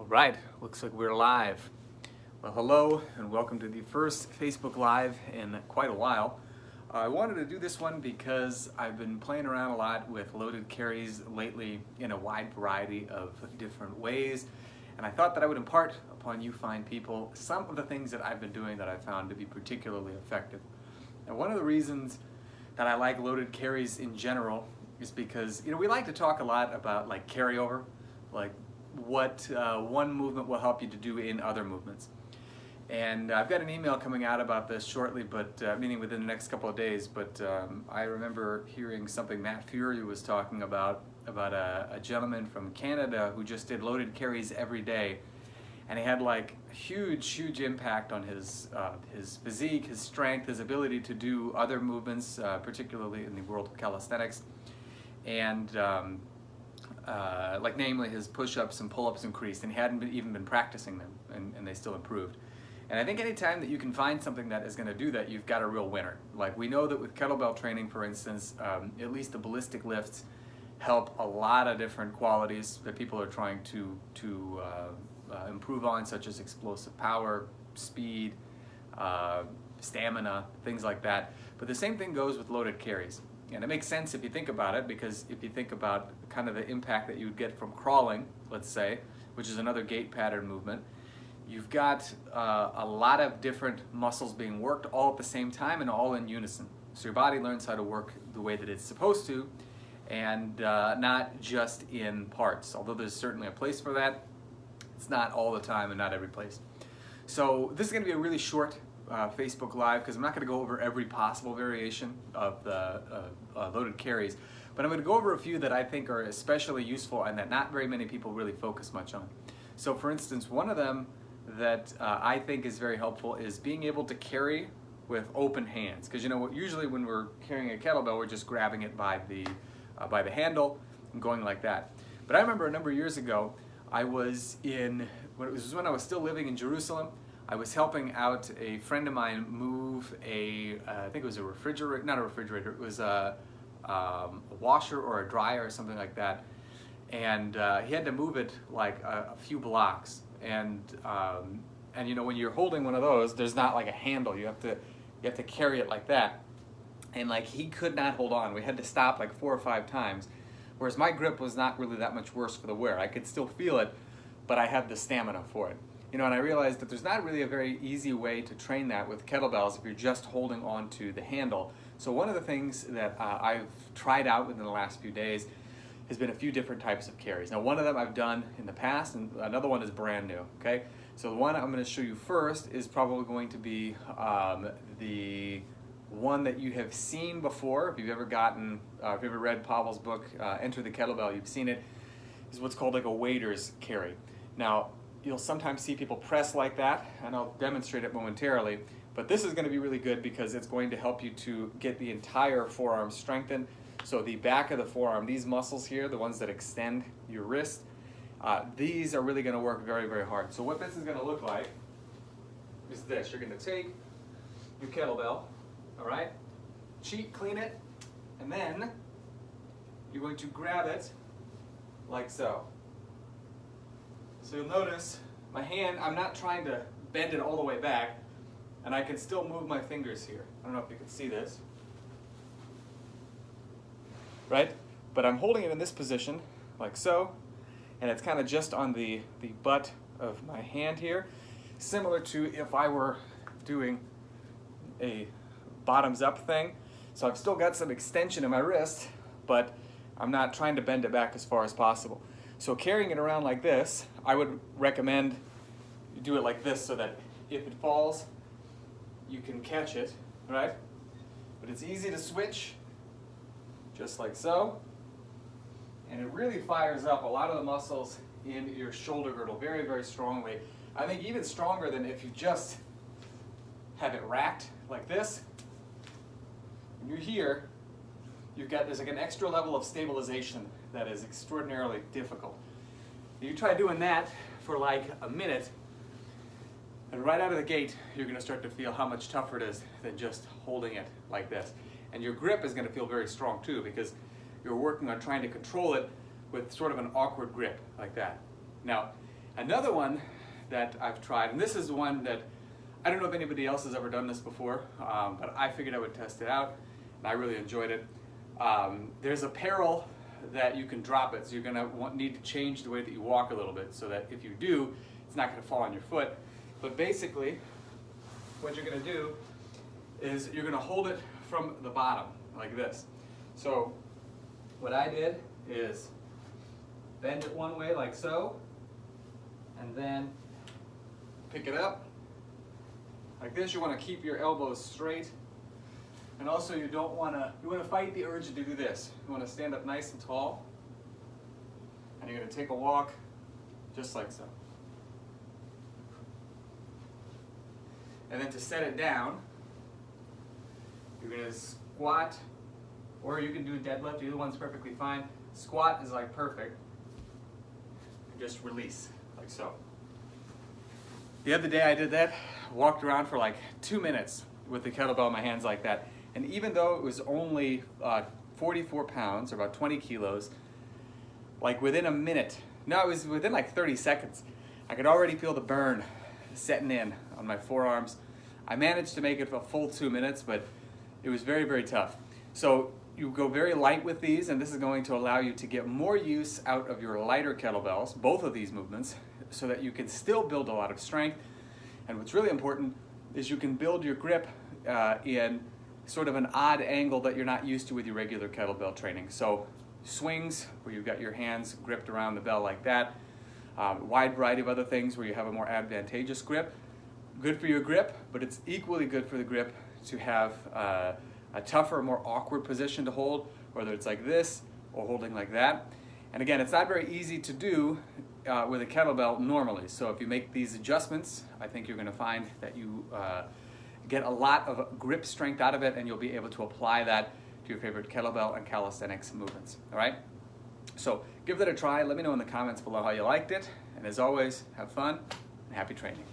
Right, looks like we're live. Well, hello and welcome to the first Facebook Live in quite a while. I wanted to do this one because I've been playing around a lot with loaded carries lately in a wide variety of different ways, and I thought that I would impart upon you fine people some of the things that I've been doing that I found to be particularly effective. And one of the reasons that I like loaded carries in general is because, we like to talk a lot about like carryover, like what one movement will help you to do in other movements. And I've got an email coming out about this shortly, but meaning within the next couple of days, but I remember hearing something Matt Fury was talking about a gentleman from Canada who just did loaded carries every day, and he had like huge impact on his physique, his strength, his ability to do other movements, particularly in the world of calisthenics, and like namely his push-ups and pull-ups increased, and he hadn't even been practicing them, and they still improved. And I think anytime that you can find something that is going to do that, you've got a real winner. Like we know that with kettlebell training, for instance, at least the ballistic lifts help a lot of different qualities that people are trying to improve on, such as explosive power, speed, stamina, things like that. But the same thing goes with loaded carries. And it makes sense if you think about it, because if you think about kind of the impact that you would get from crawling, let's say, which is another gait pattern movement, you've got a lot of different muscles being worked all at the same time and all in unison. So your body learns how to work the way that it's supposed to, and not just in parts. Although there's certainly a place for that, it's not all the time and not every place. So this is going to be a really short Facebook Live, because I'm not going to go over every possible variation of the loaded carries, but I'm going to go over a few that I think are especially useful and that not very many people really focus much on. So for instance, one of them that I think is very helpful is being able to carry with open hands, because usually when we're carrying a kettlebell, we're just grabbing it by the handle and going like that. But I remember a number of years ago, I was when I was still living in Jerusalem. I was helping out a friend of mine move I think it was a refrigerator, not a refrigerator, it was a washer or a dryer or something like that. And he had to move it like a few blocks. And when you're holding one of those, there's not like a handle. You have to carry it like that. And like he could not hold on. We had to stop like 4 or 5 times. Whereas my grip was not really that much worse for the wear. I could still feel it, but I had the stamina for it. And I realized that there's not really a very easy way to train that with kettlebells if you're just holding on to the handle. So one of the things that I've tried out within the last few days has been a few different types of carries. Now one of them I've done in the past, and another one is brand new, okay? So the one I'm going to show you first is probably going to be the one that you have seen before. If you've ever read Pavel's book, Enter the Kettlebell, you've seen it, is what's called like a waiter's carry. Now, you'll sometimes see people press like that, and I'll demonstrate it momentarily, but this is going to be really good because it's going to help you to get the entire forearm strengthened. So the back of the forearm, these muscles here, the ones that extend your wrist, these are really going to work very, very hard. So what this is going to look like is this. You're going to take your kettlebell, all right, clean it, and then you're going to grab it like so. So you'll notice my hand, I'm not trying to bend it all the way back, and I can still move my fingers here. I don't know if you can see this. Right? But I'm holding it in this position, like so, and it's kind of just on the butt of my hand here, similar to if I were doing a bottoms up thing. So I've still got some extension in my wrist, but I'm not trying to bend it back as far as possible. So carrying it around like this, I would recommend you do it like this so that if it falls, you can catch it, right? But it's easy to switch, just like so. And it really fires up a lot of the muscles in your shoulder girdle very, very strongly. I think even stronger than if you just have it racked like this. When you're here, there's like an extra level of stabilization that is extraordinarily difficult. You try doing that for like a minute, and right out of the gate, you're going to start to feel how much tougher it is than just holding it like this. And your grip is going to feel very strong too, because you're working on trying to control it with sort of an awkward grip like that. Now, Another one that I've tried, and this is one that I don't know if anybody else has ever done this before, but I figured I would test it out, and I really enjoyed it. There's a peril that you can drop it, so you're going to need to change the way that you walk a little bit, so that if you do, it's not going to fall on your foot. But basically, what you're going to do is you're going to hold it from the bottom, like this. So what I did is bend it one way, like so, and then pick it up like this. You want to keep your elbows straight, and also you want to fight the urge to do this. You want to stand up nice and tall, and you're going to take a walk just like so. And then to set it down, you're going to squat, or you can do a deadlift. Either one's perfectly fine. Squat is like perfect. And just release, like so. The other day I did that, walked around for like 2 minutes with the kettlebell in my hands like that. And even though it was only 44 pounds, or about 20 kilos, like within a minute, no, it was within like 30 seconds, I could already feel the burn setting in on my forearms. I managed to make it a full 2 minutes, but it was very, very tough. So you go very light with these, and this is going to allow you to get more use out of your lighter kettlebells, both of these movements, so that you can still build a lot of strength. And what's really important is you can build your grip in sort of an odd angle that you're not used to with your regular kettlebell training. So swings, where you've got your hands gripped around the bell like that, wide variety of other things where you have a more advantageous grip. Good for your grip, but it's equally good for the grip to have a tougher, more awkward position to hold, whether it's like this or holding like that. And again, it's not very easy to do with a kettlebell normally. So if you make these adjustments, I think you're going to find that you get a lot of grip strength out of it, and you'll be able to apply that to your favorite kettlebell and calisthenics movements. All right? So give that a try. Let me know in the comments below how you liked it. And as always, have fun and happy training.